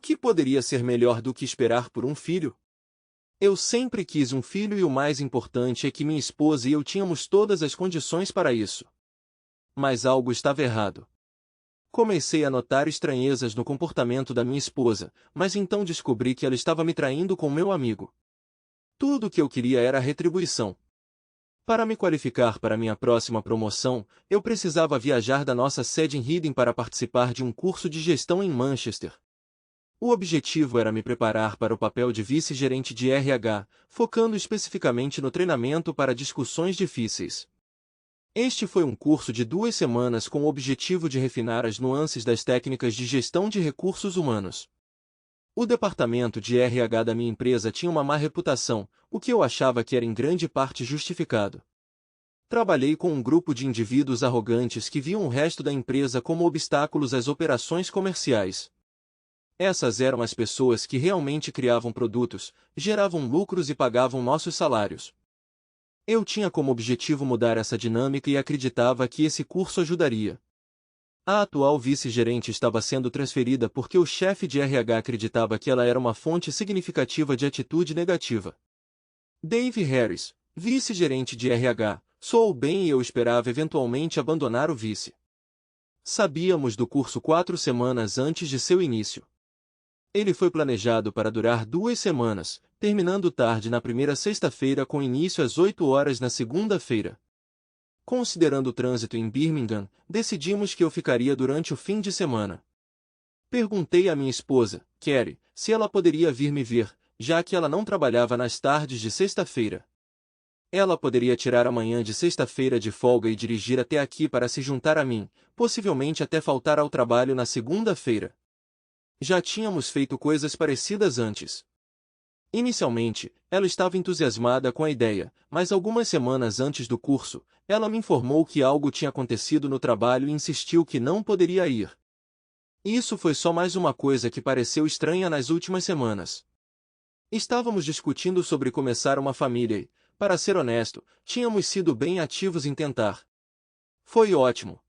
que poderia ser melhor do que esperar por um filho? Eu sempre quis um filho e o mais importante é que minha esposa e eu tínhamos todas as condições para isso. Mas algo estava errado. Comecei a notar estranhezas no comportamento da minha esposa, mas então descobri que ela estava me traindo com meu amigo. Tudo o que eu queria era a retribuição. Para me qualificar para minha próxima promoção, eu precisava viajar da nossa sede em Reading para participar de um curso de gestão em Manchester. O objetivo era me preparar para o papel de vice-gerente de RH, focando especificamente no treinamento para discussões difíceis. Este foi um curso de 2 semanas com o objetivo de refinar as nuances das técnicas de gestão de recursos humanos. O departamento de RH da minha empresa tinha uma má reputação, o que eu achava que era em grande parte justificado. Trabalhei com um grupo de indivíduos arrogantes que viam o resto da empresa como obstáculos às operações comerciais. Essas eram as pessoas que realmente criavam produtos, geravam lucros e pagavam nossos salários. Eu tinha como objetivo mudar essa dinâmica e acreditava que esse curso ajudaria. A atual vice-gerente estava sendo transferida porque o chefe de RH acreditava que ela era uma fonte significativa de atitude negativa. Dave Harris, vice-gerente de RH, soou bem e eu esperava eventualmente abandonar o vice. Sabíamos do curso 4 semanas antes de seu início. Ele foi planejado para durar 2 semanas, terminando tarde na primeira sexta-feira com início às 8 horas na segunda-feira. Considerando o trânsito em Birmingham, decidimos que eu ficaria durante o fim de semana. Perguntei à minha esposa, Carrie, se ela poderia vir me ver, já que ela não trabalhava nas tardes de sexta-feira. Ela poderia tirar a manhã de sexta-feira de folga e dirigir até aqui para se juntar a mim, possivelmente até faltar ao trabalho na segunda-feira. Já tínhamos feito coisas parecidas antes. Inicialmente, ela estava entusiasmada com a ideia, mas algumas semanas antes do curso, ela me informou que algo tinha acontecido no trabalho e insistiu que não poderia ir. Isso foi só mais uma coisa que pareceu estranha nas últimas semanas. Estávamos discutindo sobre começar uma família e, para ser honesto, tínhamos sido bem ativos em tentar. Foi ótimo.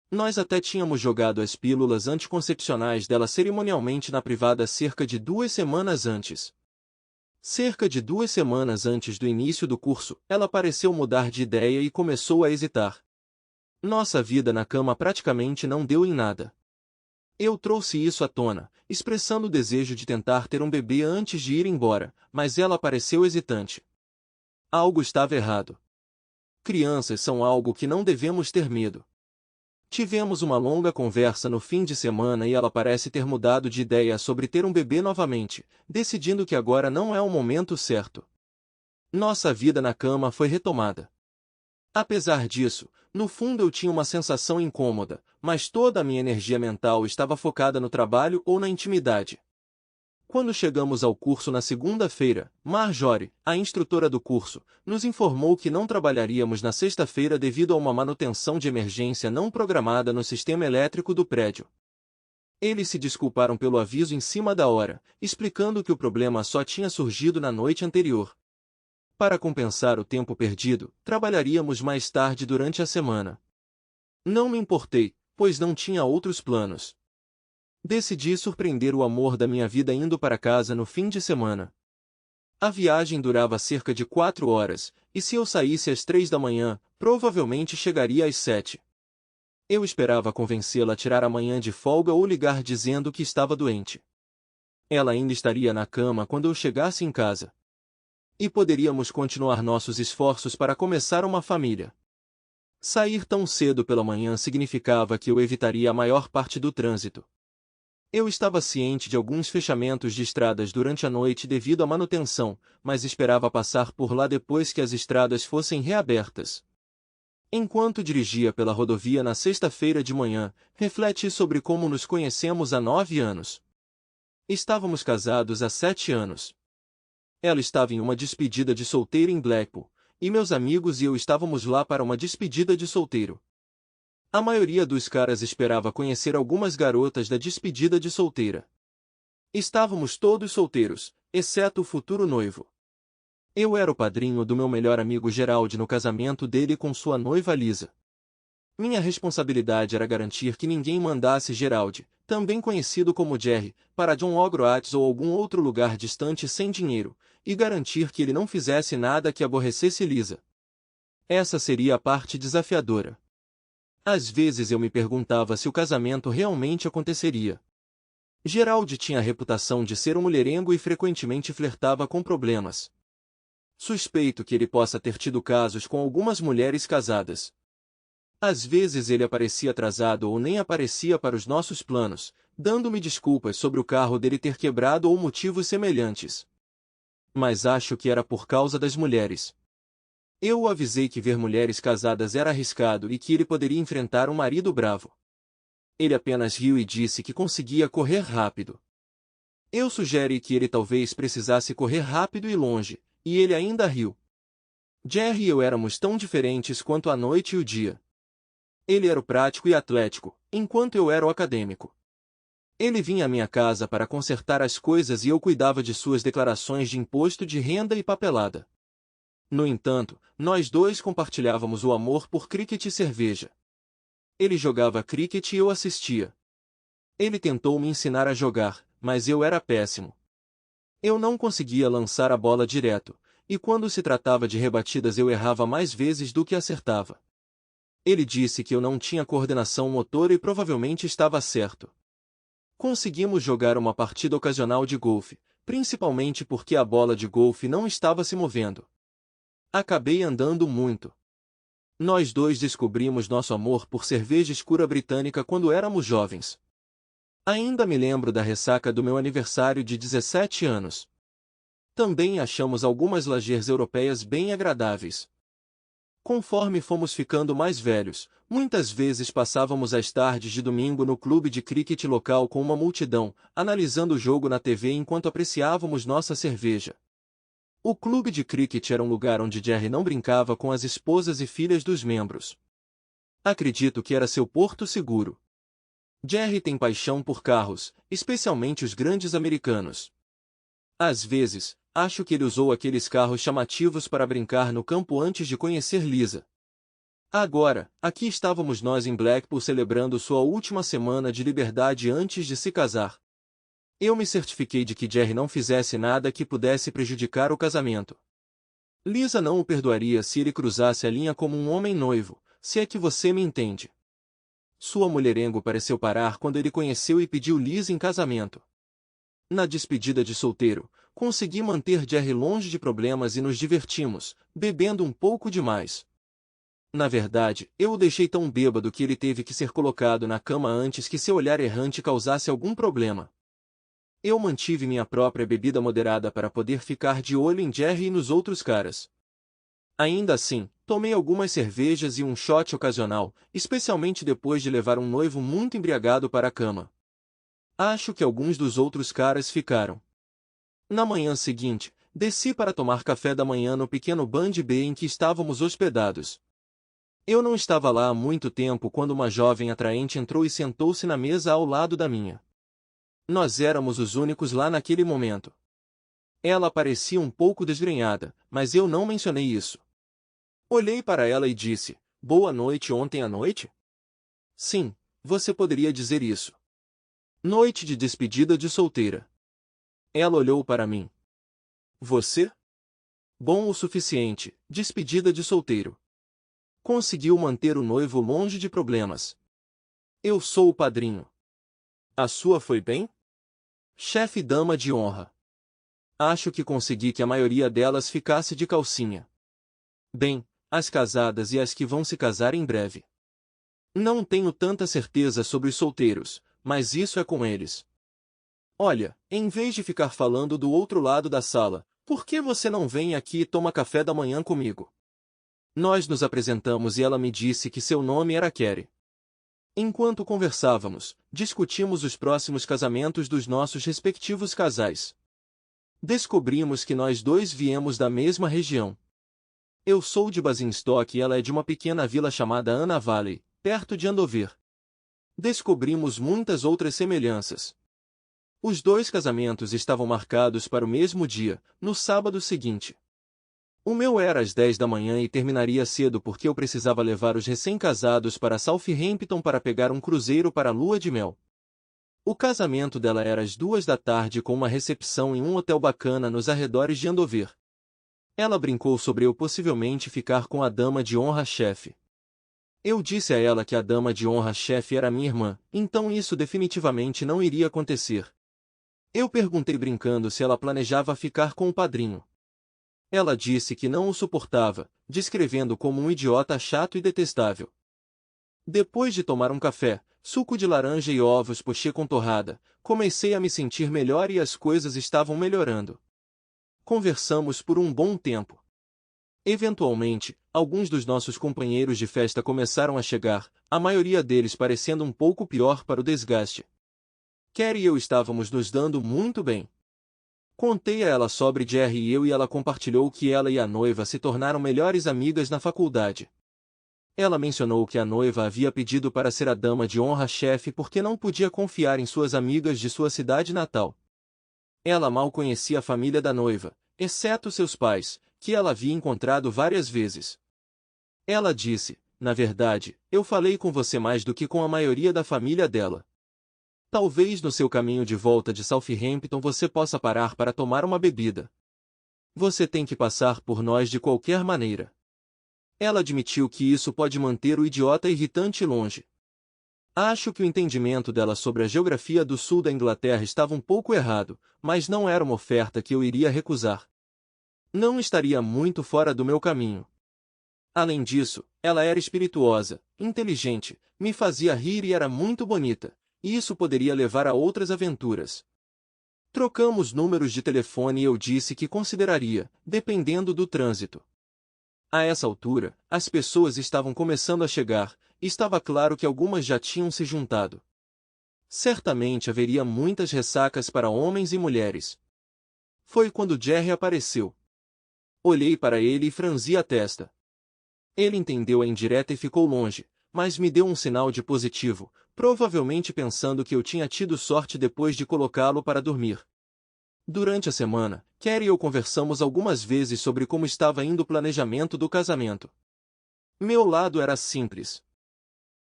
Nós até tínhamos jogado as pílulas anticoncepcionais dela cerimonialmente na privada cerca de 2 semanas antes. Cerca de 2 semanas antes do início do curso, ela pareceu mudar de ideia e começou a hesitar. Nossa vida na cama praticamente não deu em nada. Eu trouxe isso à tona, expressando o desejo de tentar ter um bebê antes de ir embora, mas ela pareceu hesitante. Algo estava errado. Crianças são algo que não devemos ter medo. Tivemos uma longa conversa no fim de semana e ela parece ter mudado de ideia sobre ter um bebê novamente, decidindo que agora não é o momento certo. Nossa vida na cama foi retomada. Apesar disso, no fundo eu tinha uma sensação incômoda, mas toda a minha energia mental estava focada no trabalho ou na intimidade. Quando chegamos ao curso na segunda-feira, Marjorie, a instrutora do curso, nos informou que não trabalharíamos na sexta-feira devido a uma manutenção de emergência não programada no sistema elétrico do prédio. Eles se desculparam pelo aviso em cima da hora, explicando que o problema só tinha surgido na noite anterior. Para compensar o tempo perdido, trabalharíamos mais tarde durante a semana. Não me importei, pois não tinha outros planos. Decidi surpreender o amor da minha vida indo para casa no fim de semana. A viagem durava cerca de 4 horas, e se eu saísse às 3 da manhã, provavelmente chegaria às 7. Eu esperava convencê-la a tirar a manhã de folga ou ligar dizendo que estava doente. Ela ainda estaria na cama quando eu chegasse em casa. E poderíamos continuar nossos esforços para começar uma família. Sair tão cedo pela manhã significava que eu evitaria a maior parte do trânsito. Eu estava ciente de alguns fechamentos de estradas durante a noite devido à manutenção, mas esperava passar por lá depois que as estradas fossem reabertas. Enquanto dirigia pela rodovia na sexta-feira de manhã, refleti sobre como nos conhecemos há 9 anos. Estávamos casados há 7 anos. Ela estava em uma despedida de solteiro em Blackpool, e meus amigos e eu estávamos lá para uma despedida de solteiro. A maioria dos caras esperava conhecer algumas garotas da despedida de solteira. Estávamos todos solteiros, exceto o futuro noivo. Eu era o padrinho do meu melhor amigo Gerald no casamento dele com sua noiva Lisa. Minha responsabilidade era garantir que ninguém mandasse Gerald, também conhecido como Jerry, para John Ogroats ou algum outro lugar distante sem dinheiro, e garantir que ele não fizesse nada que aborrecesse Lisa. Essa seria a parte desafiadora. Às vezes eu me perguntava se o casamento realmente aconteceria. Gerald tinha a reputação de ser um mulherengo e frequentemente flertava com problemas. Suspeito que ele possa ter tido casos com algumas mulheres casadas. Às vezes ele aparecia atrasado ou nem aparecia para os nossos planos, dando-me desculpas sobre o carro dele ter quebrado ou motivos semelhantes. Mas acho que era por causa das mulheres. Eu o avisei que ver mulheres casadas era arriscado e que ele poderia enfrentar um marido bravo. Ele apenas riu e disse que conseguia correr rápido. Eu sugeri que ele talvez precisasse correr rápido e longe, e ele ainda riu. Jerry e eu éramos tão diferentes quanto a noite e o dia. Ele era o prático e atlético, enquanto eu era o acadêmico. Ele vinha à minha casa para consertar as coisas e eu cuidava de suas declarações de imposto de renda e papelada. No entanto, nós dois compartilhávamos o amor por cricket e cerveja. Ele jogava cricket e eu assistia. Ele tentou me ensinar a jogar, mas eu era péssimo. Eu não conseguia lançar a bola direto, e quando se tratava de rebatidas eu errava mais vezes do que acertava. Ele disse que eu não tinha coordenação motora e provavelmente estava certo. Conseguimos jogar uma partida ocasional de golfe, principalmente porque a bola de golfe não estava se movendo. Acabei andando muito. Nós dois descobrimos nosso amor por cerveja escura britânica quando éramos jovens. Ainda me lembro da ressaca do meu aniversário de 17 anos. Também achamos algumas lagers europeias bem agradáveis. Conforme fomos ficando mais velhos, muitas vezes passávamos as tardes de domingo no clube de cricket local com uma multidão, analisando o jogo na TV enquanto apreciávamos nossa cerveja. O clube de cricket era um lugar onde Jerry não brincava com as esposas e filhas dos membros. Acredito que era seu porto seguro. Jerry tem paixão por carros, especialmente os grandes americanos. Às vezes, acho que ele usou aqueles carros chamativos para brincar no campo antes de conhecer Lisa. Agora, aqui estávamos nós em Blackpool celebrando sua última semana de liberdade antes de se casar. Eu me certifiquei de que Jerry não fizesse nada que pudesse prejudicar o casamento. Lisa não o perdoaria se ele cruzasse a linha como um homem noivo, se é que você me entende. Sua mulherengo pareceu parar quando ele conheceu e pediu Lisa em casamento. Na despedida de solteiro, consegui manter Jerry longe de problemas e nos divertimos, bebendo um pouco demais. Na verdade, eu o deixei tão bêbado que ele teve que ser colocado na cama antes que seu olhar errante causasse algum problema. Eu mantive minha própria bebida moderada para poder ficar de olho em Jerry e nos outros caras. Ainda assim, tomei algumas cervejas e um shot ocasional, especialmente depois de levar um noivo muito embriagado para a cama. Acho que alguns dos outros caras ficaram. Na manhã seguinte, desci para tomar café da manhã no pequeno Band B em que estávamos hospedados. Eu não estava lá há muito tempo quando uma jovem atraente entrou e sentou-se na mesa ao lado da minha. Nós éramos os únicos lá naquele momento. Ela parecia um pouco desgrenhada, mas eu não mencionei isso. Olhei para ela e disse, boa noite ontem à noite? Sim, você poderia dizer isso. Noite de despedida de solteira. Ela olhou para mim. Você? Bom o suficiente, despedida de solteiro. Conseguiu manter o noivo longe de problemas. Eu sou o padrinho. A sua foi bem? Chefe dama de honra. Acho que consegui que a maioria delas ficasse de calcinha. Bem, as casadas e as que vão se casar em breve. Não tenho tanta certeza sobre os solteiros, mas isso é com eles. Olha, em vez de ficar falando do outro lado da sala, por que você não vem aqui e toma café da manhã comigo? Nós nos apresentamos e ela me disse que seu nome era Carrie. Enquanto conversávamos, discutimos os próximos casamentos dos nossos respectivos casais. Descobrimos que nós dois viemos da mesma região. Eu sou de Basingstoke e ela é de uma pequena vila chamada Anna Valley, perto de Andover. Descobrimos muitas outras semelhanças. Os dois casamentos estavam marcados para o mesmo dia, no sábado seguinte. O meu era às 10 da manhã e terminaria cedo porque eu precisava levar os recém-casados para Southampton para pegar um cruzeiro para a lua de mel. O casamento dela era às 2 da tarde com uma recepção em um hotel bacana nos arredores de Andover. Ela brincou sobre eu possivelmente ficar com a dama de honra-chefe. Eu disse a ela que a dama de honra-chefe era minha irmã, então isso definitivamente não iria acontecer. Eu perguntei brincando se ela planejava ficar com o padrinho. Ela disse que não o suportava, descrevendo como um idiota chato e detestável. Depois de tomar um café, suco de laranja e ovos pochê com torrada, comecei a me sentir melhor e as coisas estavam melhorando. Conversamos por um bom tempo. Eventualmente, alguns dos nossos companheiros de festa começaram a chegar, a maioria deles parecendo um pouco pior para o desgaste. Carrie e eu estávamos nos dando muito bem. Contei a ela sobre Jerry e ela compartilhou que ela e a noiva se tornaram melhores amigas na faculdade. Ela mencionou que a noiva havia pedido para ser a dama de honra-chefe porque não podia confiar em suas amigas de sua cidade natal. Ela mal conhecia a família da noiva, exceto seus pais, que ela havia encontrado várias vezes. Ela disse, na verdade, eu falei com você mais do que com a maioria da família dela. Talvez no seu caminho de volta de Southampton você possa parar para tomar uma bebida. Você tem que passar por nós de qualquer maneira. Ela admitiu que isso pode manter o idiota irritante longe. Acho que o entendimento dela sobre a geografia do sul da Inglaterra estava um pouco errado, mas não era uma oferta que eu iria recusar. Não estaria muito fora do meu caminho. Além disso, ela era espirituosa, inteligente, me fazia rir e era muito bonita. E isso poderia levar a outras aventuras. Trocamos números de telefone e eu disse que consideraria, dependendo do trânsito. A essa altura, as pessoas estavam começando a chegar, e estava claro que algumas já tinham se juntado. Certamente haveria muitas ressacas para homens e mulheres. Foi quando Jerry apareceu. Olhei para ele e franzi a testa. Ele entendeu a indireta e ficou longe, mas me deu um sinal de positivo, provavelmente pensando que eu tinha tido sorte depois de colocá-lo para dormir. Durante a semana, Carrie e eu conversamos algumas vezes sobre como estava indo o planejamento do casamento. Meu lado era simples.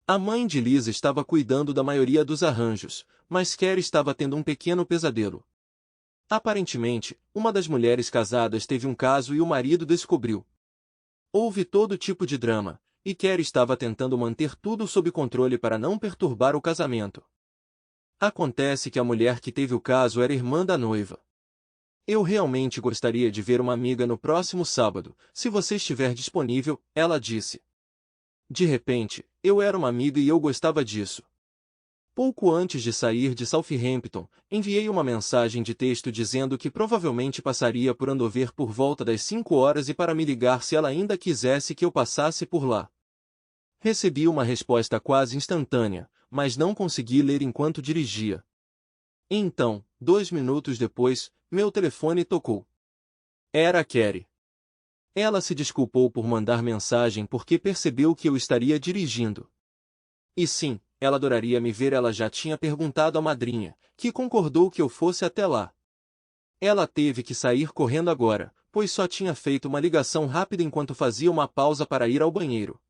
A mãe de Lisa estava cuidando da maioria dos arranjos, mas Carrie estava tendo um pequeno pesadelo. Aparentemente, uma das mulheres casadas teve um caso e o marido descobriu. Houve todo tipo de drama, e Carrie estava tentando manter tudo sob controle para não perturbar o casamento. Acontece que a mulher que teve o caso era irmã da noiva. Eu realmente gostaria de ver uma amiga no próximo sábado, se você estiver disponível, ela disse. De repente, eu era uma amiga e eu gostava disso. Pouco antes de sair de Southampton, enviei uma mensagem de texto dizendo que provavelmente passaria por Andover por volta das 5 horas e para me ligar se ela ainda quisesse que eu passasse por lá. Recebi uma resposta quase instantânea, mas não consegui ler enquanto dirigia. Então, 2 minutos depois, meu telefone tocou. Era a Carrie. Ela se desculpou por mandar mensagem porque percebeu que eu estaria dirigindo. E sim, ela adoraria me ver. Ela já tinha perguntado à madrinha, que concordou que eu fosse até lá. Ela teve que sair correndo agora, pois só tinha feito uma ligação rápida enquanto fazia uma pausa para ir ao banheiro.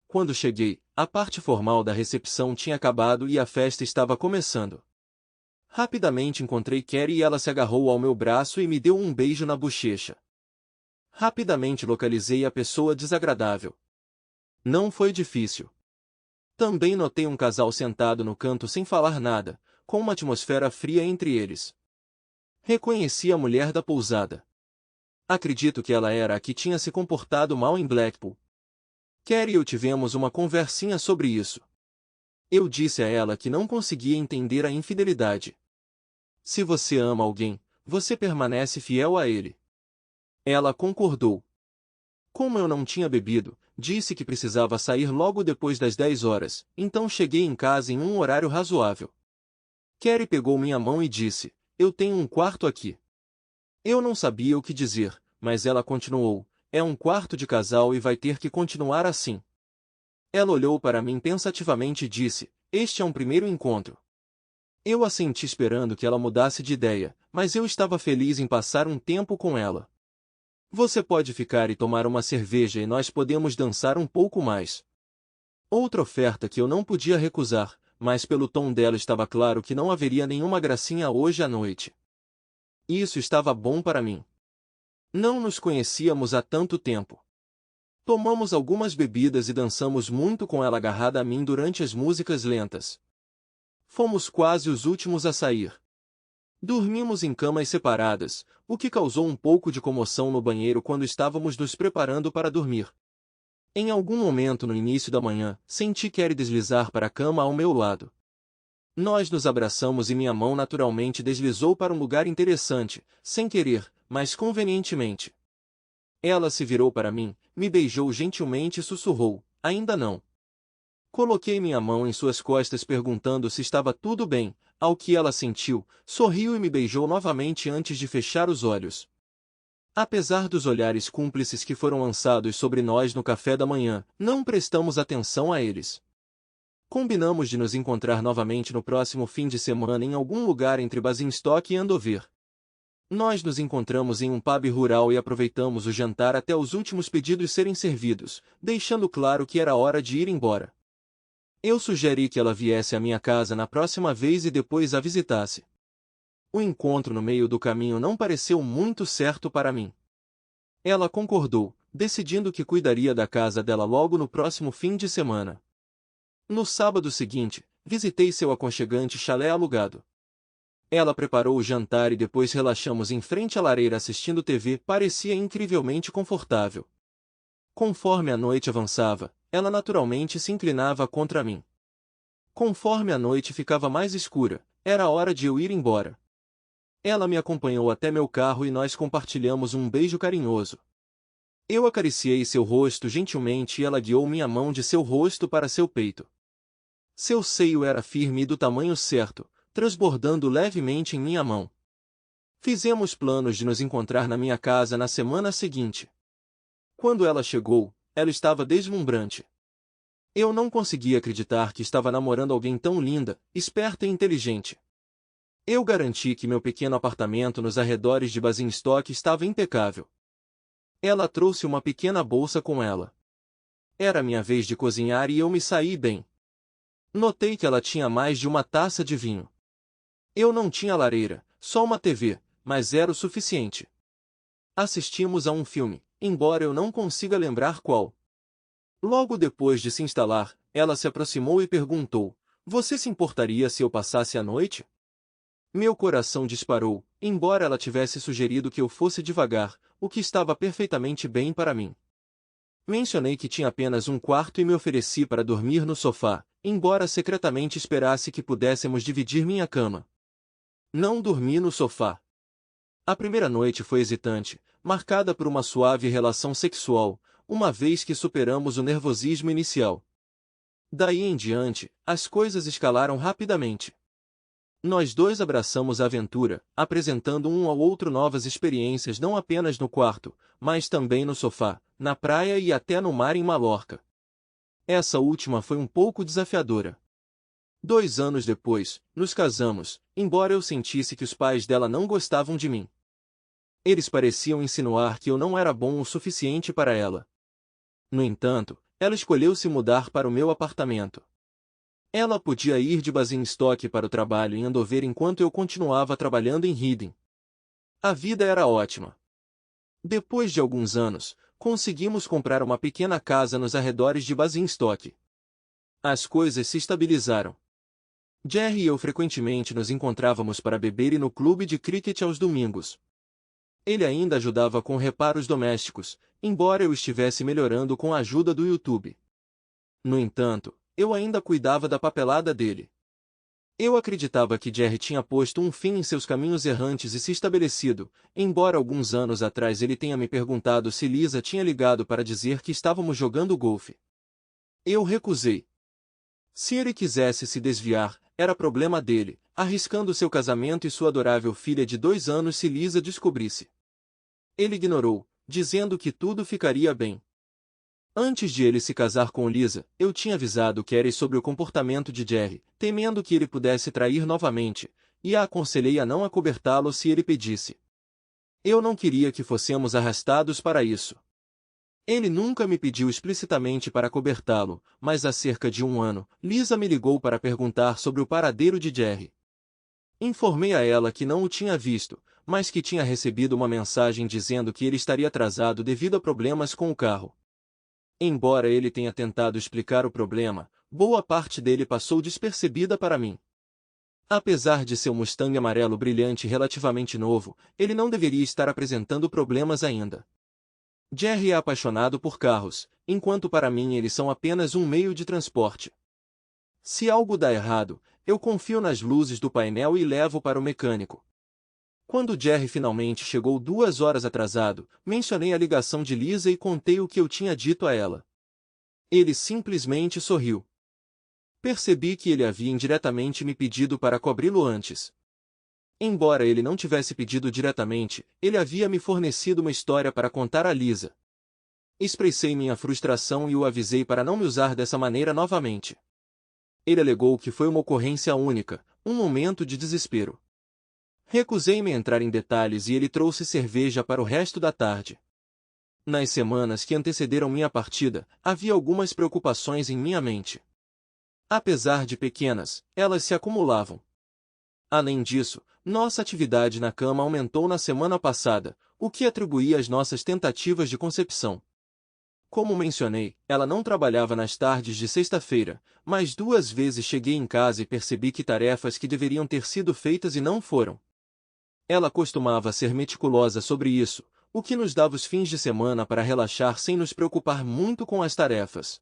Quando cheguei, a parte formal da recepção tinha acabado e a festa estava começando. Rapidamente encontrei Carrie e ela se agarrou ao meu braço e me deu um beijo na bochecha. Rapidamente localizei a pessoa desagradável. Não foi difícil. Também notei um casal sentado no canto sem falar nada, com uma atmosfera fria entre eles. Reconheci a mulher da pousada. Acredito que ela era a que tinha se comportado mal em Blackpool. Carrie e eu tivemos uma conversinha sobre isso. Eu disse a ela que não conseguia entender a infidelidade. Se você ama alguém, você permanece fiel a ele. Ela concordou. Como eu não tinha bebido, disse que precisava sair logo depois das 10 horas, então cheguei em casa em um horário razoável. Carrie pegou minha mão e disse, eu tenho um quarto aqui. Eu não sabia o que dizer, mas ela continuou, é um quarto de casal e vai ter que continuar assim. Ela olhou para mim pensativamente e disse, este é um primeiro encontro. Eu assenti esperando que ela mudasse de ideia, mas eu estava feliz em passar um tempo com ela. Você pode ficar e tomar uma cerveja e nós podemos dançar um pouco mais. Outra oferta que eu não podia recusar, mas pelo tom dela estava claro que não haveria nenhuma gracinha hoje à noite. Isso estava bom para mim. Não nos conhecíamos há tanto tempo. Tomamos algumas bebidas e dançamos muito com ela agarrada a mim durante as músicas lentas. Fomos quase os últimos a sair. Dormimos em camas separadas, o que causou um pouco de comoção no banheiro quando estávamos nos preparando para dormir. Em algum momento no início da manhã, senti Carrie deslizar para a cama ao meu lado. Nós nos abraçamos e minha mão naturalmente deslizou para um lugar interessante, sem querer, mas convenientemente. Ela se virou para mim, me beijou gentilmente e sussurrou, ainda não. Coloquei minha mão em suas costas perguntando se estava tudo bem, ao que ela sentiu, sorriu e me beijou novamente antes de fechar os olhos. Apesar dos olhares cúmplices que foram lançados sobre nós no café da manhã, não prestamos atenção a eles. Combinamos de nos encontrar novamente no próximo fim de semana em algum lugar entre Basingstoke e Andover. Nós nos encontramos em um pub rural e aproveitamos o jantar até os últimos pedidos serem servidos, deixando claro que era hora de ir embora. Eu sugeri que ela viesse à minha casa na próxima vez e depois a visitasse. O encontro no meio do caminho não pareceu muito certo para mim. Ela concordou, decidindo que cuidaria da casa dela logo no próximo fim de semana. No sábado seguinte, visitei seu aconchegante chalé alugado. Ela preparou o jantar e depois relaxamos em frente à lareira assistindo TV. Parecia incrivelmente confortável. Conforme a noite avançava, ela naturalmente se inclinava contra mim. Conforme a noite ficava mais escura, era hora de eu ir embora. Ela me acompanhou até meu carro e nós compartilhamos um beijo carinhoso. Eu acariciei seu rosto gentilmente e ela guiou minha mão de seu rosto para seu peito. Seu seio era firme e do tamanho certo, transbordando levemente em minha mão. Fizemos planos de nos encontrar na minha casa na semana seguinte. Quando ela chegou, ela estava deslumbrante. Eu não conseguia acreditar que estava namorando alguém tão linda, esperta e inteligente. Eu garanti que meu pequeno apartamento nos arredores de Basingstoke estava impecável. Ela trouxe uma pequena bolsa com ela. Era minha vez de cozinhar e eu me saí bem. Notei que ela tinha mais de uma taça de vinho. Eu não tinha lareira, só uma TV, mas era o suficiente. Assistimos a um filme, embora eu não consiga lembrar qual. Logo depois de se instalar, ela se aproximou e perguntou, "Você se importaria se eu passasse a noite?" Meu coração disparou, embora ela tivesse sugerido que eu fosse devagar, o que estava perfeitamente bem para mim. Mencionei que tinha apenas um quarto e me ofereci para dormir no sofá, embora secretamente esperasse que pudéssemos dividir minha cama. Não dormi no sofá. A primeira noite foi hesitante, marcada por uma suave relação sexual, uma vez que superamos o nervosismo inicial. Daí em diante, as coisas escalaram rapidamente. Nós dois abraçamos a aventura, apresentando um ao outro novas experiências não apenas no quarto, mas também no sofá, na praia e até no mar em Mallorca. Essa última foi um pouco desafiadora. 2 anos depois, nos casamos, embora eu sentisse que os pais dela não gostavam de mim. Eles pareciam insinuar que eu não era bom o suficiente para ela. No entanto, ela escolheu se mudar para o meu apartamento. Ela podia ir de Basingstoke para o trabalho em Andover enquanto eu continuava trabalhando em Reading. A vida era ótima. Depois de alguns anos, conseguimos comprar uma pequena casa nos arredores de Basingstoke. As coisas se estabilizaram. Jerry e eu frequentemente nos encontrávamos para beber e no clube de cricket aos domingos. Ele ainda ajudava com reparos domésticos, embora eu estivesse melhorando com a ajuda do YouTube. No entanto, eu ainda cuidava da papelada dele. Eu acreditava que Jerry tinha posto um fim em seus caminhos errantes e se estabelecido, embora alguns anos atrás ele tenha me perguntado se Lisa tinha ligado para dizer que estávamos jogando golfe. Eu recusei. Se ele quisesse se desviar, era problema dele, arriscando seu casamento e sua adorável filha de 2 anos se Lisa descobrisse. Ele ignorou, dizendo que tudo ficaria bem. Antes de ele se casar com Lisa, eu tinha avisado Carrie sobre o comportamento de Jerry, temendo que ele pudesse trair novamente, e a aconselhei a não acobertá-lo se ele pedisse. Eu não queria que fossemos arrastados para isso. Ele nunca me pediu explicitamente para cobertá-lo, mas há cerca de 1 ano, Lisa me ligou para perguntar sobre o paradeiro de Jerry. Informei a ela que não o tinha visto, mas que tinha recebido uma mensagem dizendo que ele estaria atrasado devido a problemas com o carro. Embora ele tenha tentado explicar o problema, boa parte dele passou despercebida para mim. Apesar de seu Mustang amarelo brilhante relativamente novo, ele não deveria estar apresentando problemas ainda. Jerry é apaixonado por carros, enquanto para mim eles são apenas um meio de transporte. Se algo dá errado, eu confio nas luzes do painel e levo para o mecânico. Quando Jerry finalmente chegou 2 horas atrasado, mencionei a ligação de Lisa e contei o que eu tinha dito a ela. Ele simplesmente sorriu. Percebi que ele havia indiretamente me pedido para cobri-lo antes. Embora ele não tivesse pedido diretamente, ele havia me fornecido uma história para contar a Lisa. Expressei minha frustração e o avisei para não me usar dessa maneira novamente. Ele alegou que foi uma ocorrência única, um momento de desespero. Recusei-me a entrar em detalhes e ele trouxe cerveja para o resto da tarde. Nas semanas que antecederam minha partida, havia algumas preocupações em minha mente. Apesar de pequenas, elas se acumulavam. Além disso, nossa atividade na cama aumentou na semana passada, o que atribuía às nossas tentativas de concepção. Como mencionei, ela não trabalhava nas tardes de sexta-feira, mas 2 vezes cheguei em casa e percebi que tarefas que deveriam ter sido feitas e não foram. Ela costumava ser meticulosa sobre isso, o que nos dava os fins de semana para relaxar sem nos preocupar muito com as tarefas.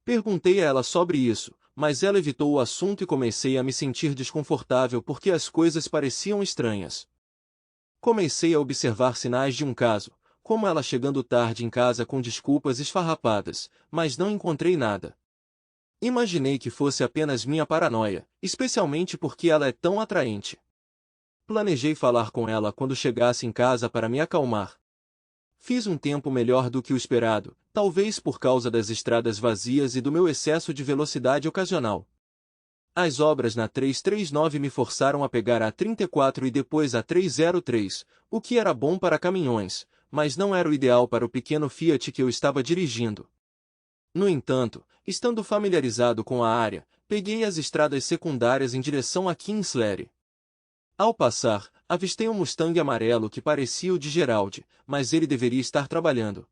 Perguntei a ela sobre isso, mas ela evitou o assunto e comecei a me sentir desconfortável porque as coisas pareciam estranhas. Comecei a observar sinais de um caso, como ela chegando tarde em casa com desculpas esfarrapadas, mas não encontrei nada. Imaginei que fosse apenas minha paranoia, especialmente porque ela é tão atraente. Planejei falar com ela quando chegasse em casa para me acalmar. Fiz um tempo melhor do que o esperado, talvez por causa das estradas vazias e do meu excesso de velocidade ocasional. As obras na 339 me forçaram a pegar a 34 e depois a 303, o que era bom para caminhões, mas não era o ideal para o pequeno Fiat que eu estava dirigindo. No entanto, estando familiarizado com a área, peguei as estradas secundárias em direção a Kingsley. Ao passar, avistei um Mustang amarelo que parecia o de Gerald, mas ele deveria estar trabalhando.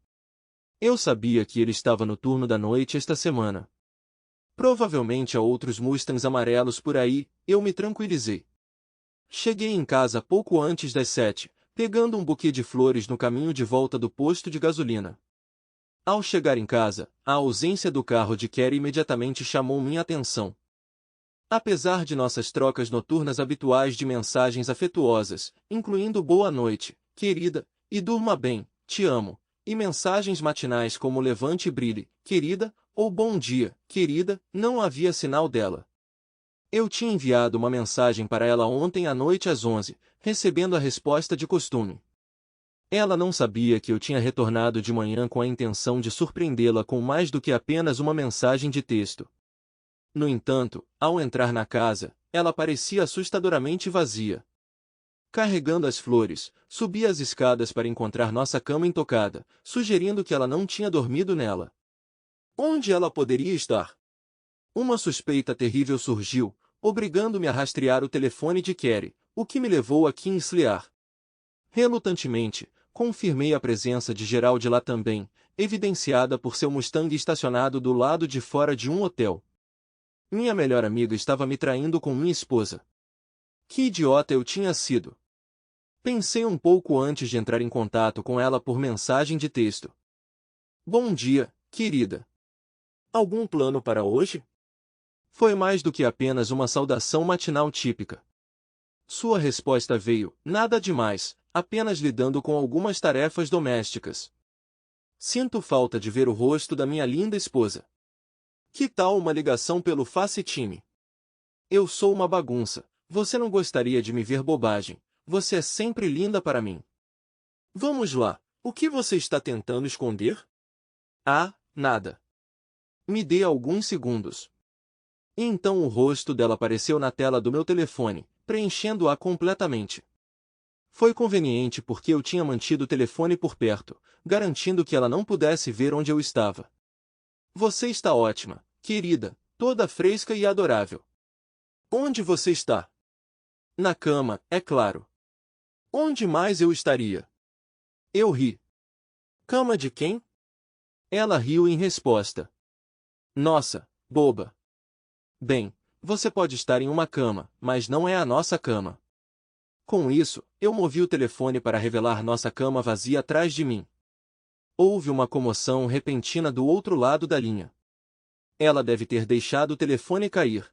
Eu sabia que ele estava no turno da noite esta semana. Provavelmente há outros Mustangs amarelos por aí, eu me tranquilizei. Cheguei em casa pouco antes das 7, pegando um buquê de flores no caminho de volta do posto de gasolina. Ao chegar em casa, a ausência do carro de Kerry imediatamente chamou minha atenção. Apesar de nossas trocas noturnas habituais de mensagens afetuosas, incluindo boa noite, querida, e durma bem, te amo, e mensagens matinais como levante e brilhe, querida, ou bom dia, querida, não havia sinal dela. Eu tinha enviado uma mensagem para ela ontem à noite às 11, recebendo a resposta de costume. Ela não sabia que eu tinha retornado de manhã com a intenção de surpreendê-la com mais do que apenas uma mensagem de texto. No entanto, ao entrar na casa, ela parecia assustadoramente vazia. Carregando as flores, subi as escadas para encontrar nossa cama intocada, sugerindo que ela não tinha dormido nela. Onde ela poderia estar? Uma suspeita terrível surgiu, obrigando-me a rastrear o telefone de Kerry, o que me levou a Kingsley. Relutantemente, confirmei a presença de Gerald lá também, evidenciada por seu Mustang estacionado do lado de fora de um hotel. Minha melhor amiga estava me traindo com minha esposa. Que idiota eu tinha sido! Pensei um pouco antes de entrar em contato com ela por mensagem de texto. Bom dia, querida. Algum plano para hoje? Foi mais do que apenas uma saudação matinal típica. Sua resposta veio, nada demais, apenas lidando com algumas tarefas domésticas. Sinto falta de ver o rosto da minha linda esposa. Que tal uma ligação pelo FaceTime? Eu sou uma bagunça, você não gostaria de me ver bobagem, você é sempre linda para mim. Vamos lá, o que você está tentando esconder? Ah, nada. Me dê alguns segundos. E então o rosto dela apareceu na tela do meu telefone, preenchendo-a completamente. Foi conveniente porque eu tinha mantido o telefone por perto, garantindo que ela não pudesse ver onde eu estava. Você está ótima, querida, toda fresca e adorável. Onde você está? Na cama, é claro. Onde mais eu estaria? Eu ri. Cama de quem? Ela riu em resposta. Nossa, boba. Bem, você pode estar em uma cama, mas não é a nossa cama. Com isso, eu movi o telefone para revelar nossa cama vazia atrás de mim. Houve uma comoção repentina do outro lado da linha. Ela deve ter deixado o telefone cair.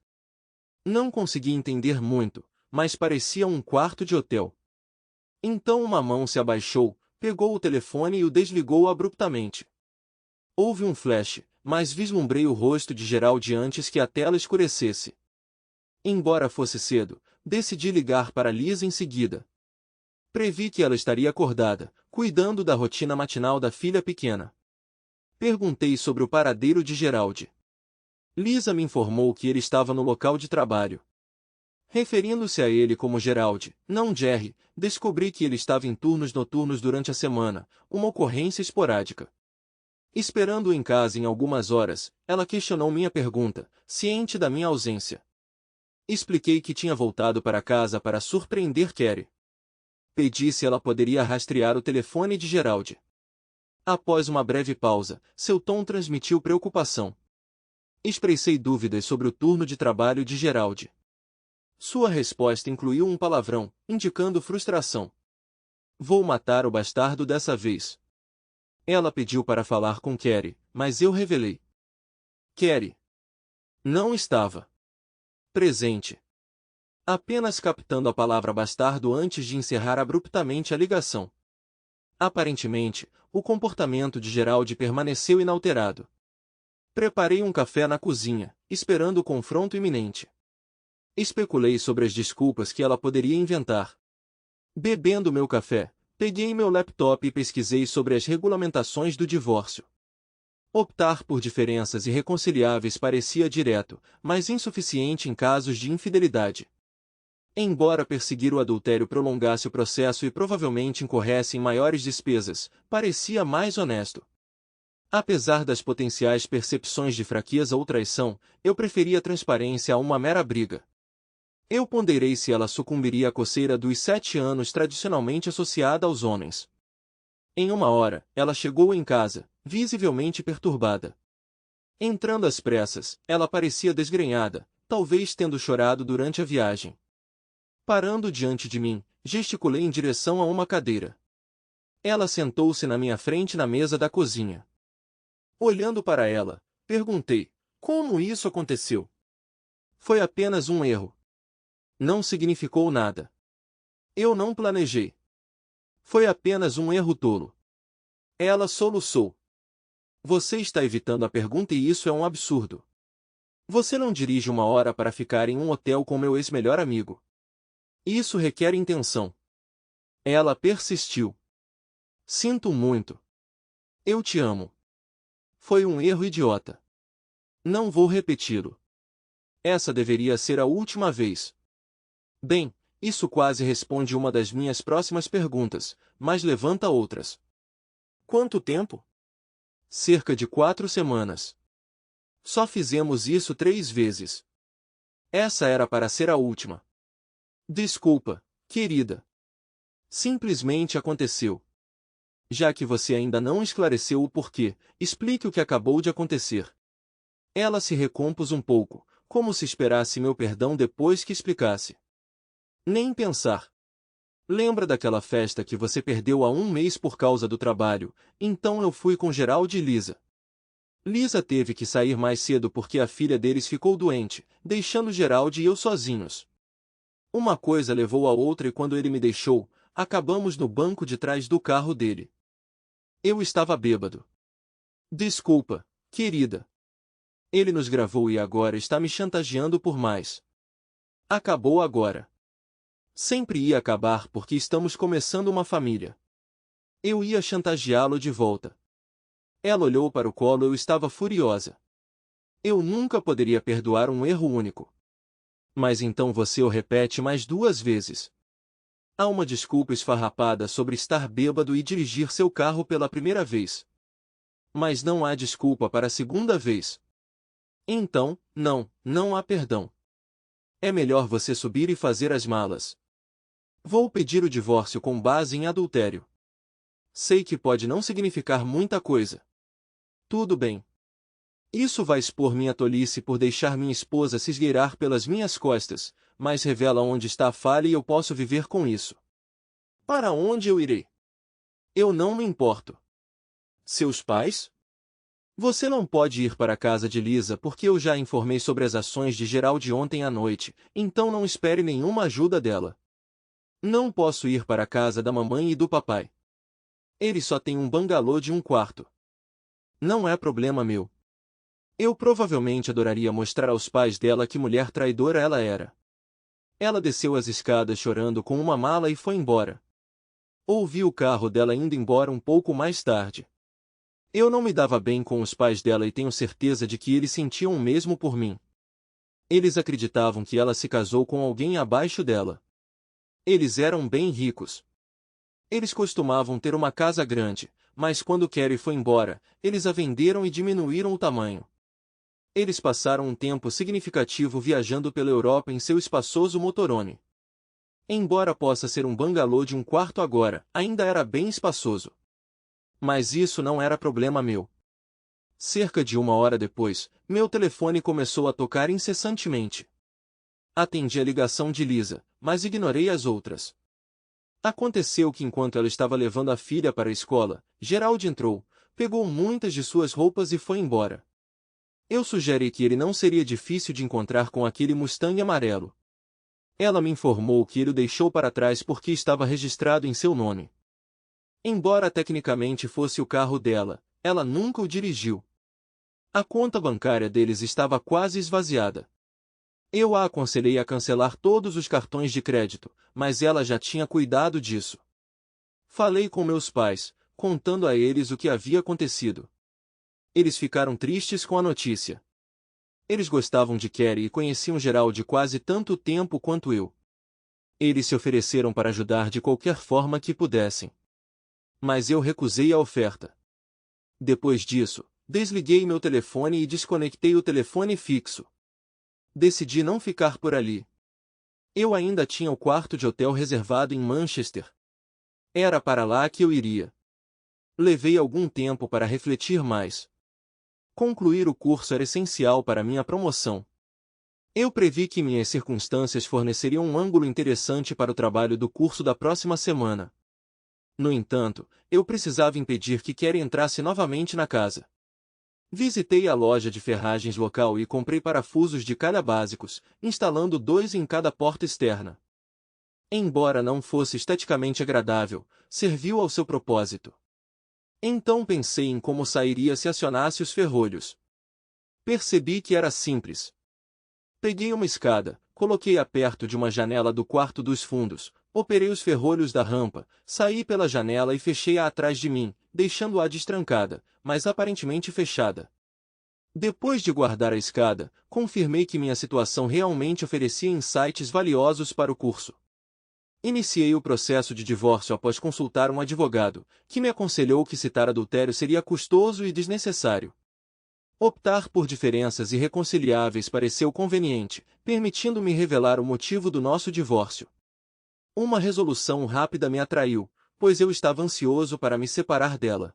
Não consegui entender muito, mas parecia um quarto de hotel. Então uma mão se abaixou, pegou o telefone e o desligou abruptamente. Houve um flash, mas vislumbrei o rosto de Gerald antes que a tela escurecesse. Embora fosse cedo, decidi ligar para Lisa em seguida. Previ que ela estaria acordada, cuidando da rotina matinal da filha pequena. Perguntei sobre o paradeiro de Gerald. Lisa me informou que ele estava no local de trabalho. Referindo-se a ele como Gerald, não Jerry, descobri que ele estava em turnos noturnos durante a semana, uma ocorrência esporádica. Esperando-o em casa em algumas horas, ela questionou minha pergunta, ciente da minha ausência. Expliquei que tinha voltado para casa para surpreender Carrie. Pedi se ela poderia rastrear o telefone de Gerald. Após uma breve pausa, seu tom transmitiu preocupação. Expressei dúvidas sobre o turno de trabalho de Gerald. Sua resposta incluiu um palavrão, indicando frustração. Vou matar o bastardo dessa vez. Ela pediu para falar com Carrie, mas eu revelei. Carrie não estava presente. Apenas captando a palavra bastardo antes de encerrar abruptamente a ligação. Aparentemente, o comportamento de Gerald permaneceu inalterado. Preparei um café na cozinha, esperando o confronto iminente. Especulei sobre as desculpas que ela poderia inventar. Bebendo meu café, peguei meu laptop e pesquisei sobre as regulamentações do divórcio. Optar por diferenças irreconciliáveis parecia direto, mas insuficiente em casos de infidelidade. Embora perseguir o adultério prolongasse o processo e provavelmente incorresse em maiores despesas, parecia mais honesto. Apesar das potenciais percepções de fraqueza ou traição, eu preferia transparência a uma mera briga. Eu ponderei se ela sucumbiria à coceira dos 7 anos tradicionalmente associada aos homens. Em uma hora, ela chegou em casa, visivelmente perturbada. Entrando às pressas, ela parecia desgrenhada, talvez tendo chorado durante a viagem. Parando diante de mim, gesticulei em direção a uma cadeira. Ela sentou-se na minha frente na mesa da cozinha. Olhando para ela, perguntei, como isso aconteceu? Foi apenas um erro. Não significou nada. Eu não planejei. Foi apenas um erro tolo. Ela soluçou. Você está evitando a pergunta e isso é um absurdo. Você não dirige 1 hora para ficar em um hotel com meu ex-melhor amigo. Isso requer intenção. Ela persistiu. Sinto muito. Eu te amo. Foi um erro idiota. Não vou repeti-lo. Essa deveria ser a última vez. Bem, isso quase responde uma das minhas próximas perguntas, mas levanta outras. Quanto tempo? Cerca de 4 semanas. Só fizemos isso 3 vezes. Essa era para ser a última. Desculpa, querida. Simplesmente aconteceu. Já que você ainda não esclareceu o porquê, explique o que acabou de acontecer. Ela se recompôs um pouco, como se esperasse meu perdão depois que explicasse. Nem pensar. Lembra daquela festa que você perdeu há 1 mês por causa do trabalho? Então eu fui com Gerald e Lisa. Lisa teve que sair mais cedo porque a filha deles ficou doente, deixando Gerald e eu sozinhos. Uma coisa levou a outra e quando ele me deixou, acabamos no banco de trás do carro dele. Eu estava bêbado. Desculpa, querida. Ele nos gravou e agora está me chantageando por mais. Acabou agora. Sempre ia acabar porque estamos começando uma família. Eu ia chantageá-lo de volta. Ela olhou para o colo e eu estava furiosa. Eu nunca poderia perdoar um erro único. Mas então você o repete mais 2 vezes. Há uma desculpa esfarrapada sobre estar bêbado e dirigir seu carro pela primeira vez. Mas não há desculpa para a segunda vez. Então, não há perdão. É melhor você subir e fazer as malas. Vou pedir o divórcio com base em adultério. Sei que pode não significar muita coisa. Tudo bem. Isso vai expor minha tolice por deixar minha esposa se esgueirar pelas minhas costas, mas revela onde está a falha e eu posso viver com isso. Para onde eu irei? Eu não me importo. Seus pais? Você não pode ir para a casa de Lisa porque eu já informei sobre as ações de Geraldi ontem à noite, então não espere nenhuma ajuda dela. Não posso ir para a casa da mamãe e do papai. Eles só têm um bangalô de um quarto. Não é problema meu. Eu provavelmente adoraria mostrar aos pais dela que mulher traidora ela era. Ela desceu as escadas chorando com uma mala e foi embora. Ouvi o carro dela indo embora um pouco mais tarde. Eu não me dava bem com os pais dela e tenho certeza de que eles sentiam o mesmo por mim. Eles acreditavam que ela se casou com alguém abaixo dela. Eles eram bem ricos. Eles costumavam ter uma casa grande, mas quando Carrie foi embora, eles a venderam e diminuíram o tamanho. Eles passaram um tempo significativo viajando pela Europa em seu espaçoso motorhome. Embora possa ser um bangalô de um quarto agora, ainda era bem espaçoso. Mas isso não era problema meu. Cerca de 1 hora depois, meu telefone começou a tocar incessantemente. Atendi a ligação de Lisa, mas ignorei as outras. Aconteceu que enquanto ela estava levando a filha para a escola, Geraldi entrou, pegou muitas de suas roupas e foi embora. Eu sugeri que ele não seria difícil de encontrar com aquele Mustang amarelo. Ela me informou que ele o deixou para trás porque estava registrado em seu nome. Embora tecnicamente fosse o carro dela, ela nunca o dirigiu. A conta bancária deles estava quase esvaziada. Eu a aconselhei a cancelar todos os cartões de crédito, mas ela já tinha cuidado disso. Falei com meus pais, contando a eles o que havia acontecido. Eles ficaram tristes com a notícia. Eles gostavam de Carrie e conheciam Geraldi quase tanto tempo quanto eu. Eles se ofereceram para ajudar de qualquer forma que pudessem. Mas eu recusei a oferta. Depois disso, desliguei meu telefone e desconectei o telefone fixo. Decidi não ficar por ali. Eu ainda tinha o quarto de hotel reservado em Manchester. Era para lá que eu iria. Levei algum tempo para refletir mais. Concluir o curso era essencial para minha promoção. Eu previ que minhas circunstâncias forneceriam um ângulo interessante para o trabalho do curso da próxima semana. No entanto, eu precisava impedir que Carrie entrasse novamente na casa. Visitei a loja de ferragens local e comprei parafusos de calha básicos, instalando 2 em cada porta externa. Embora não fosse esteticamente agradável, serviu ao seu propósito. Então pensei em como sairia se acionasse os ferrolhos. Percebi que era simples. Peguei uma escada, coloquei-a perto de uma janela do quarto dos fundos, operei os ferrolhos da rampa, saí pela janela e fechei-a atrás de mim, deixando-a destrancada, mas aparentemente fechada. Depois de guardar a escada, confirmei que minha situação realmente oferecia insights valiosos para o curso. Iniciei o processo de divórcio após consultar um advogado, que me aconselhou que citar adultério seria custoso e desnecessário. Optar por diferenças irreconciliáveis pareceu conveniente, permitindo-me revelar o motivo do nosso divórcio. Uma resolução rápida me atraiu, pois eu estava ansioso para me separar dela.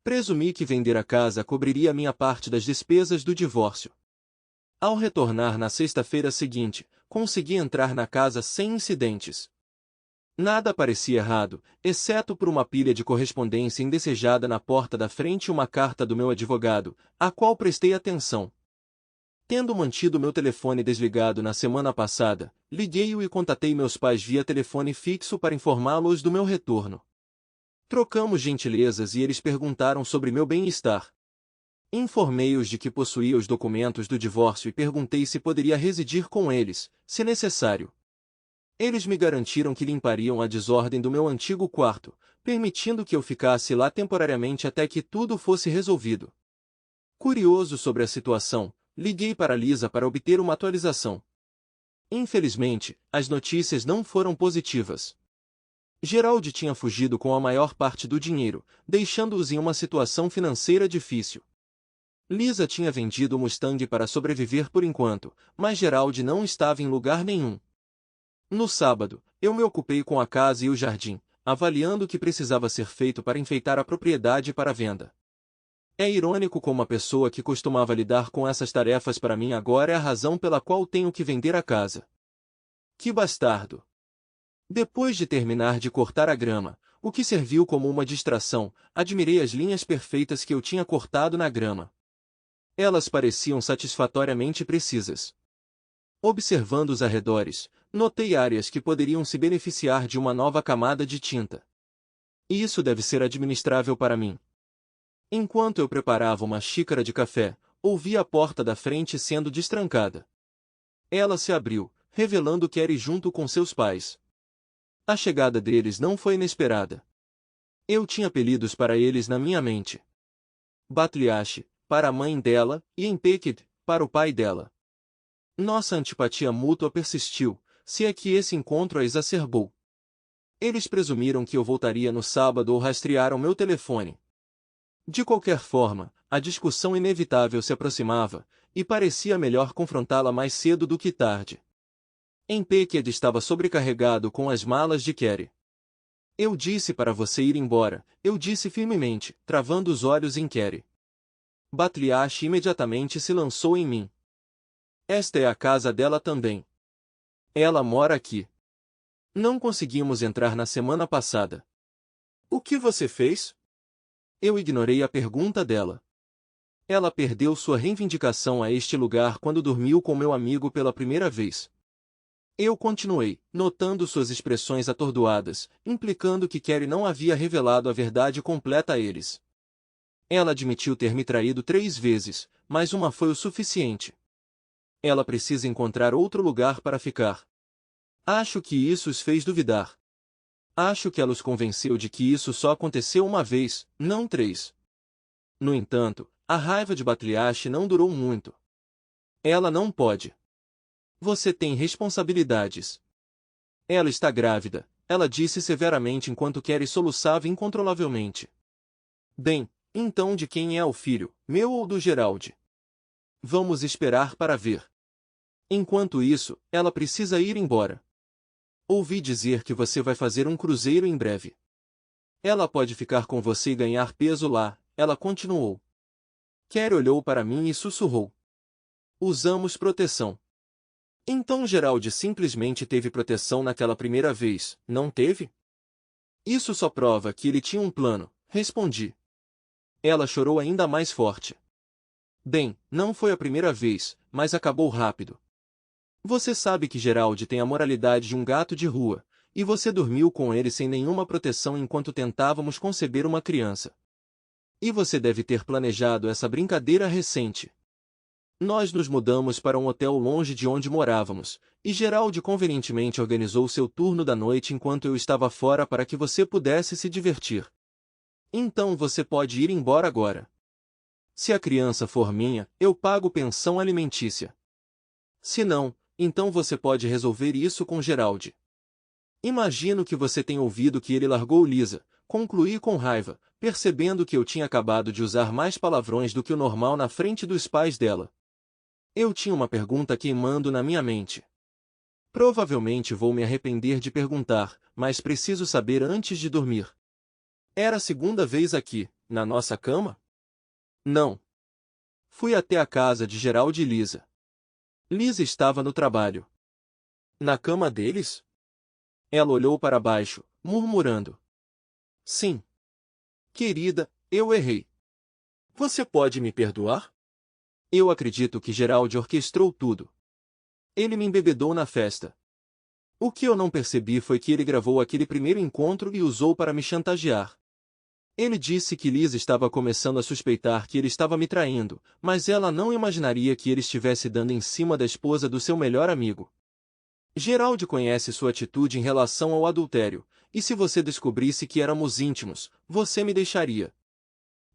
Presumi que vender a casa cobriria minha parte das despesas do divórcio. Ao retornar na sexta-feira seguinte, consegui entrar na casa sem incidentes. Nada parecia errado, exceto por uma pilha de correspondência indesejada na porta da frente e uma carta do meu advogado, à qual prestei atenção. Tendo mantido meu telefone desligado na semana passada, liguei-o e contatei meus pais via telefone fixo para informá-los do meu retorno. Trocamos gentilezas e eles perguntaram sobre meu bem-estar. Informei-os de que possuía os documentos do divórcio e perguntei se poderia residir com eles, se necessário. Eles me garantiram que limpariam a desordem do meu antigo quarto, permitindo que eu ficasse lá temporariamente até que tudo fosse resolvido. Curioso sobre a situação, liguei para Lisa para obter uma atualização. Infelizmente, as notícias não foram positivas. Geraldi tinha fugido com a maior parte do dinheiro, deixando-os em uma situação financeira difícil. Lisa tinha vendido o Mustang para sobreviver por enquanto, mas Geraldi não estava em lugar nenhum. No sábado, eu me ocupei com a casa e o jardim, avaliando o que precisava ser feito para enfeitar a propriedade para venda. É irônico como a pessoa que costumava lidar com essas tarefas para mim agora é a razão pela qual tenho que vender a casa. Que bastardo! Depois de terminar de cortar a grama, o que serviu como uma distração, admirei as linhas perfeitas que eu tinha cortado na grama. Elas pareciam satisfatoriamente precisas. Observando os arredores, notei áreas que poderiam se beneficiar de uma nova camada de tinta. E isso deve ser administrável para mim. Enquanto eu preparava uma xícara de café, ouvi a porta da frente sendo destrancada. Ela se abriu, revelando Kerry junto com seus pais. A chegada deles não foi inesperada. Eu tinha apelidos para eles na minha mente. Batliash, para a mãe dela, e Empekid, para o pai dela. Nossa antipatia mútua persistiu, se é que esse encontro a exacerbou. Eles presumiram que eu voltaria no sábado ou rastrearam meu telefone. De qualquer forma, a discussão inevitável se aproximava, e parecia melhor confrontá-la mais cedo do que tarde. Empekid estava sobrecarregado com as malas de Kerry. Eu disse para você ir embora, eu disse firmemente, travando os olhos em Kerry. Batliash imediatamente se lançou em mim. Esta é a casa dela também. Ela mora aqui. Não conseguimos entrar na semana passada. O que você fez? Eu ignorei a pergunta dela. Ela perdeu sua reivindicação a este lugar quando dormiu com meu amigo pela primeira vez. Eu continuei, notando suas expressões atordoadas, implicando que Kerry não havia revelado a verdade completa a eles. Ela admitiu ter me traído 3 vezes, mas uma foi o suficiente. Ela precisa encontrar outro lugar para ficar. Acho que isso os fez duvidar. Acho que ela os convenceu de que isso só aconteceu uma vez, não 3. No entanto, a raiva de Batliash não durou muito. Ela não pode. Você tem responsabilidades. Ela está grávida, ela disse severamente enquanto Kerry soluçava incontrolavelmente. Bem, então de quem é o filho, meu ou do Geraldi? Vamos esperar para ver. Enquanto isso, ela precisa ir embora. Ouvi dizer que você vai fazer um cruzeiro em breve. Ela pode ficar com você e ganhar peso lá, ela continuou. Kerry olhou para mim e sussurrou. Usamos proteção. Então Geraldi simplesmente teve proteção naquela primeira vez, não teve? Isso só prova que ele tinha um plano, respondi. Ela chorou ainda mais forte. Bem, não foi a primeira vez, mas acabou rápido. Você sabe que Geraldi tem a moralidade de um gato de rua, e você dormiu com ele sem nenhuma proteção enquanto tentávamos conceber uma criança. E você deve ter planejado essa brincadeira recente. Nós nos mudamos para um hotel longe de onde morávamos, e Geraldi convenientemente organizou seu turno da noite enquanto eu estava fora para que você pudesse se divertir. Então você pode ir embora agora. Se a criança for minha, eu pago pensão alimentícia. Se não, então você pode resolver isso com Geraldi. Imagino que você tenha ouvido que ele largou Lisa, concluí com raiva, percebendo que eu tinha acabado de usar mais palavrões do que o normal na frente dos pais dela. Eu tinha uma pergunta queimando na minha mente. Provavelmente vou me arrepender de perguntar, mas preciso saber antes de dormir. Era a segunda vez aqui, na nossa cama? Não. Fui até a casa de Geraldi e Lisa. Lisa estava no trabalho. Na cama deles? Ela olhou para baixo, murmurando. Sim. Querida, eu errei. Você pode me perdoar? Eu acredito que Geraldi orquestrou tudo. Ele me embebedou na festa. O que eu não percebi foi que ele gravou aquele primeiro encontro e usou para me chantagear. Ele disse que Lisa estava começando a suspeitar que ele estava me traindo, mas ela não imaginaria que ele estivesse dando em cima da esposa do seu melhor amigo. Geraldi conhece sua atitude em relação ao adultério, e se você descobrisse que éramos íntimos, você me deixaria.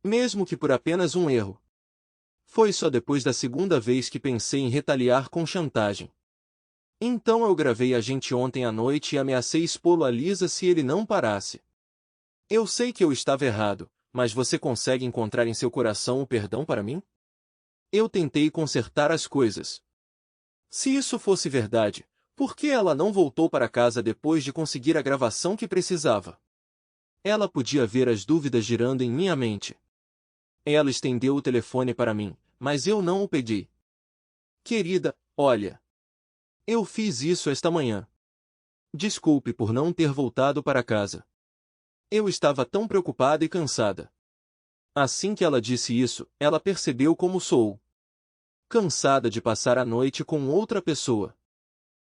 Mesmo que por apenas um erro. Foi só depois da segunda vez que pensei em retaliar com chantagem. Então eu gravei a gente ontem à noite e ameacei expô-lo a Lisa se ele não parasse. Eu sei que eu estava errado, mas você consegue encontrar em seu coração o perdão para mim? Eu tentei consertar as coisas. Se isso fosse verdade, por que ela não voltou para casa depois de conseguir a gravação que precisava? Ela podia ver as dúvidas girando em minha mente. Ela estendeu o telefone para mim, mas eu não o pedi. Querida, olha. Eu fiz isso esta manhã. Desculpe por não ter voltado para casa. Eu estava tão preocupada e cansada. Assim que ela disse isso, ela percebeu como sou. Cansada de passar a noite com outra pessoa.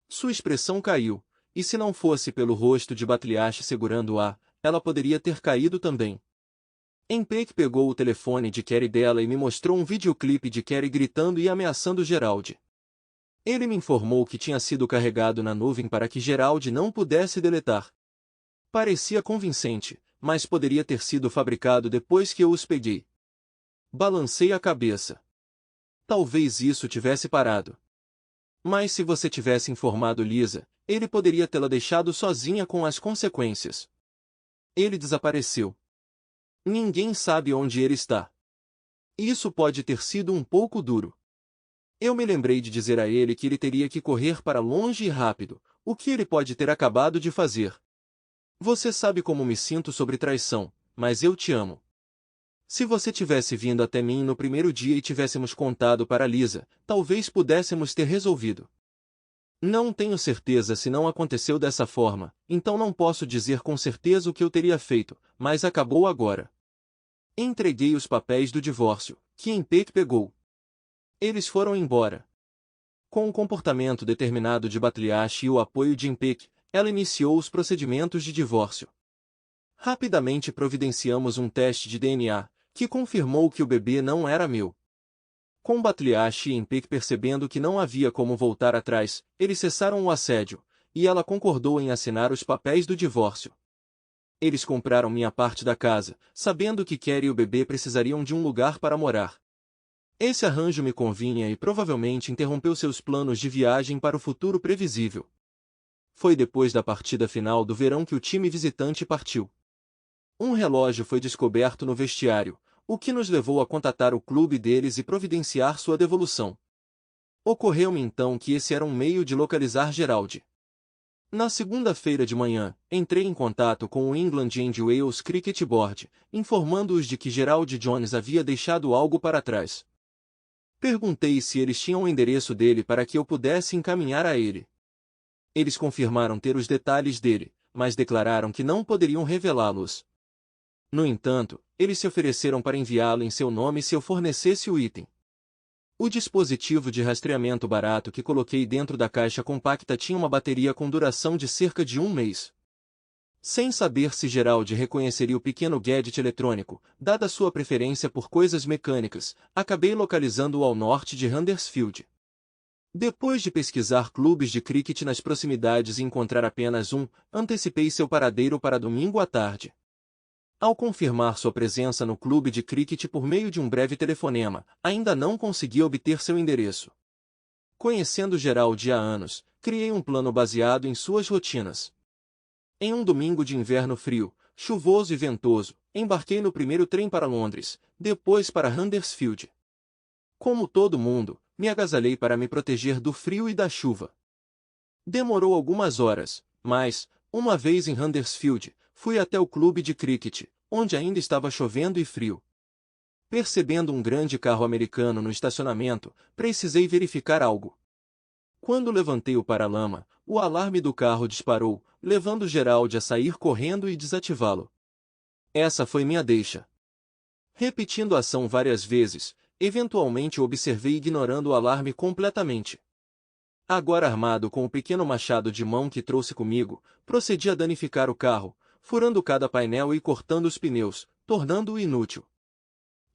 Sua expressão caiu, e se não fosse pelo rosto de Batriache segurando-a, ela poderia ter caído também. Empek pegou o telefone de Carrie dela e me mostrou um videoclipe de Carrie gritando e ameaçando Gerald. Ele me informou que tinha sido carregado na nuvem para que Gerald não pudesse deletar. Parecia convincente, mas poderia ter sido fabricado depois que eu os peguei. Balancei a cabeça. Talvez isso tivesse parado. Mas se você tivesse informado Lisa, ele poderia tê-la deixado sozinha com as consequências. Ele desapareceu. Ninguém sabe onde ele está. Isso pode ter sido um pouco duro. Eu me lembrei de dizer a ele que ele teria que correr para longe e rápido, o que ele pode ter acabado de fazer. Você sabe como me sinto sobre traição, mas eu te amo. Se você tivesse vindo até mim no primeiro dia e tivéssemos contado para Lisa, talvez pudéssemos ter resolvido. Não tenho certeza se não aconteceu dessa forma, então não posso dizer com certeza o que eu teria feito, mas acabou agora. Entreguei os papéis do divórcio, que Empek pegou. Eles foram embora. Com o comportamento determinado de Batriache e o apoio de Empek, ela iniciou os procedimentos de divórcio. Rapidamente providenciamos um teste de DNA, que confirmou que o bebê não era meu. Com Batriache e Empek percebendo que não havia como voltar atrás, eles cessaram o assédio, e ela concordou em assinar os papéis do divórcio. Eles compraram minha parte da casa, sabendo que Carrie e o bebê precisariam de um lugar para morar. Esse arranjo me convinha e provavelmente interrompeu seus planos de viagem para o futuro previsível. Foi depois da partida final do verão que o time visitante partiu. Um relógio foi descoberto no vestiário, o que nos levou a contatar o clube deles e providenciar sua devolução. Ocorreu-me então que esse era um meio de localizar Gerald. Na segunda-feira de manhã, entrei em contato com o England and Wales Cricket Board, informando-os de que Gerald Jones havia deixado algo para trás. Perguntei se eles tinham o endereço dele para que eu pudesse encaminhar a ele. Eles confirmaram ter os detalhes dele, mas declararam que não poderiam revelá-los. No entanto, eles se ofereceram para enviá-lo em seu nome se eu fornecesse o item. O dispositivo de rastreamento barato que coloquei dentro da caixa compacta tinha uma bateria com duração de cerca de 1 mês. Sem saber se Gerald reconheceria o pequeno gadget eletrônico, dada sua preferência por coisas mecânicas, acabei localizando-o ao norte de Huddersfield. Depois de pesquisar clubes de cricket nas proximidades e encontrar apenas um, antecipei seu paradeiro para domingo à tarde. Ao confirmar sua presença no clube de cricket por meio de um breve telefonema, ainda não consegui obter seu endereço. Conhecendo Gerald há anos, criei um plano baseado em suas rotinas. Em um domingo de inverno frio, chuvoso e ventoso, embarquei no primeiro trem para Londres, depois para Huddersfield. Como todo mundo, me agasalhei para me proteger do frio e da chuva. Demorou algumas horas, mas, uma vez em Huddersfield, fui até o clube de cricket, onde ainda estava chovendo e frio. Percebendo um grande carro americano no estacionamento, precisei verificar algo. Quando levantei o paralama, o alarme do carro disparou, levando Gerald a sair correndo e desativá-lo. Essa foi minha deixa. Repetindo a ação várias vezes, eventualmente o observei ignorando o alarme completamente. Agora armado com o pequeno machado de mão que trouxe comigo, procedi a danificar o carro, furando cada painel e cortando os pneus, tornando-o inútil.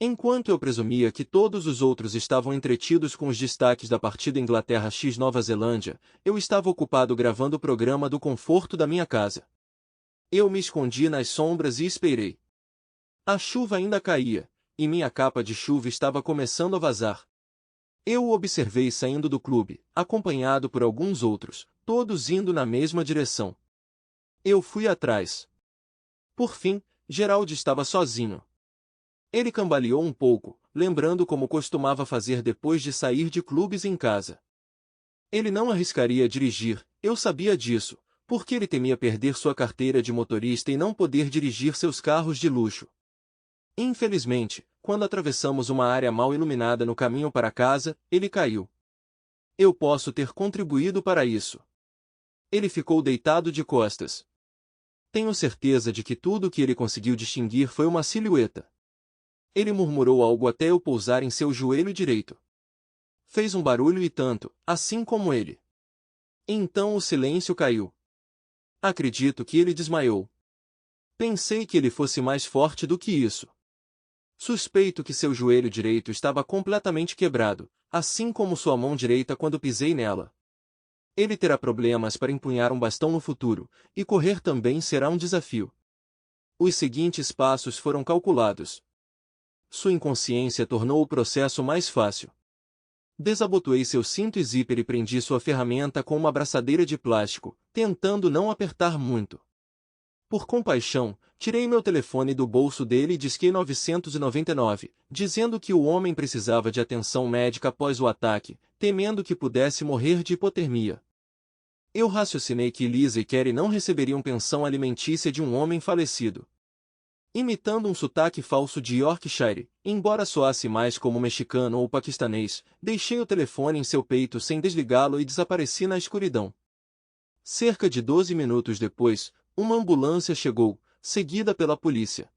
Enquanto eu presumia que todos os outros estavam entretidos com os destaques da partida Inglaterra x Nova Zelândia, eu estava ocupado gravando o programa do conforto da minha casa. Eu me escondi nas sombras e esperei. A chuva ainda caía, e minha capa de chuva estava começando a vazar. Eu o observei saindo do clube, acompanhado por alguns outros, todos indo na mesma direção. Eu fui atrás. Por fim, Gerald estava sozinho. Ele cambaleou um pouco, lembrando como costumava fazer depois de sair de clubes em casa. Ele não arriscaria dirigir, eu sabia disso, porque ele temia perder sua carteira de motorista e não poder dirigir seus carros de luxo. Infelizmente, quando atravessamos uma área mal iluminada no caminho para casa, ele caiu. Eu posso ter contribuído para isso. Ele ficou deitado de costas. Tenho certeza de que tudo o que ele conseguiu distinguir foi uma silhueta. Ele murmurou algo até eu pousar em seu joelho direito. Fez um barulho e tanto, assim como ele. Então o silêncio caiu. Acredito que ele desmaiou. Pensei que ele fosse mais forte do que isso. Suspeito que seu joelho direito estava completamente quebrado, assim como sua mão direita quando pisei nela. Ele terá problemas para empunhar um bastão no futuro, e correr também será um desafio. Os seguintes passos foram calculados. Sua inconsciência tornou o processo mais fácil. Desabotoei seu cinto e zíper e prendi sua ferramenta com uma abraçadeira de plástico, tentando não apertar muito. Por compaixão, tirei meu telefone do bolso dele e disquei 999, dizendo que o homem precisava de atenção médica após o ataque, temendo que pudesse morrer de hipotermia. Eu raciocinei que Lisa e Kerry não receberiam pensão alimentícia de um homem falecido. Imitando um sotaque falso de Yorkshire, embora soasse mais como mexicano ou paquistanês, deixei o telefone em seu peito sem desligá-lo e desapareci na escuridão. Cerca de 12 minutos depois, uma ambulância chegou, seguida pela polícia.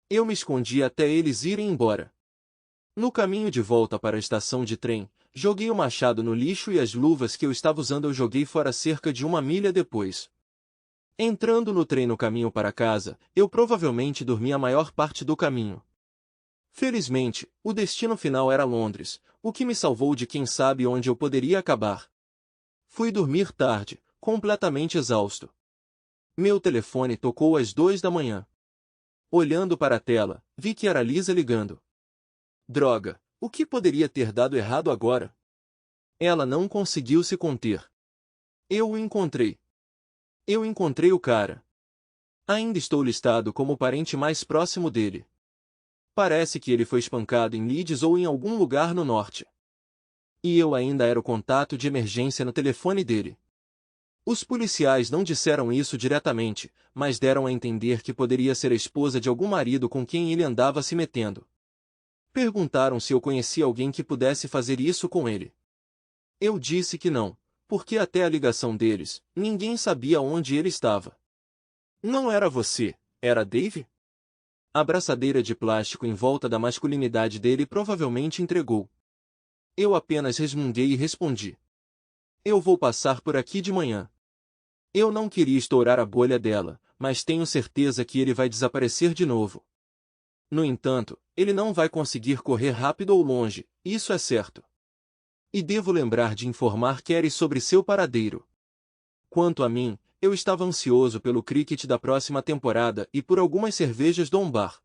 Eu me escondi até eles irem embora. No caminho de volta para a estação de trem, joguei o machado no lixo e as luvas que eu estava usando eu joguei fora cerca de 1 milha depois. Entrando no trem no caminho para casa, eu provavelmente dormi a maior parte do caminho. Felizmente, o destino final era Londres, o que me salvou de quem sabe onde eu poderia acabar. Fui dormir tarde, completamente exausto. Meu telefone tocou às 2 da manhã. Olhando para a tela, vi que era Lisa ligando. Droga, o que poderia ter dado errado agora? Ela não conseguiu se conter. Eu o encontrei. Eu encontrei o cara. Ainda estou listado como o parente mais próximo dele. Parece que ele foi espancado em Leeds ou em algum lugar no norte. E eu ainda era o contato de emergência no telefone dele. Os policiais não disseram isso diretamente, mas deram a entender que poderia ser a esposa de algum marido com quem ele andava se metendo. Perguntaram se eu conhecia alguém que pudesse fazer isso com ele. Eu disse que não, porque até a ligação deles, ninguém sabia onde ele estava. Não era você, era Dave? A abraçadeira de plástico em volta da masculinidade dele provavelmente entregou. Eu apenas resmunguei e respondi. Eu vou passar por aqui de manhã. Eu não queria estourar a bolha dela, mas tenho certeza que ele vai desaparecer de novo. No entanto, ele não vai conseguir correr rápido ou longe, isso é certo. E devo lembrar de informar Kerry sobre seu paradeiro. Quanto a mim, eu estava ansioso pelo cricket da próxima temporada e por algumas cervejas do bar.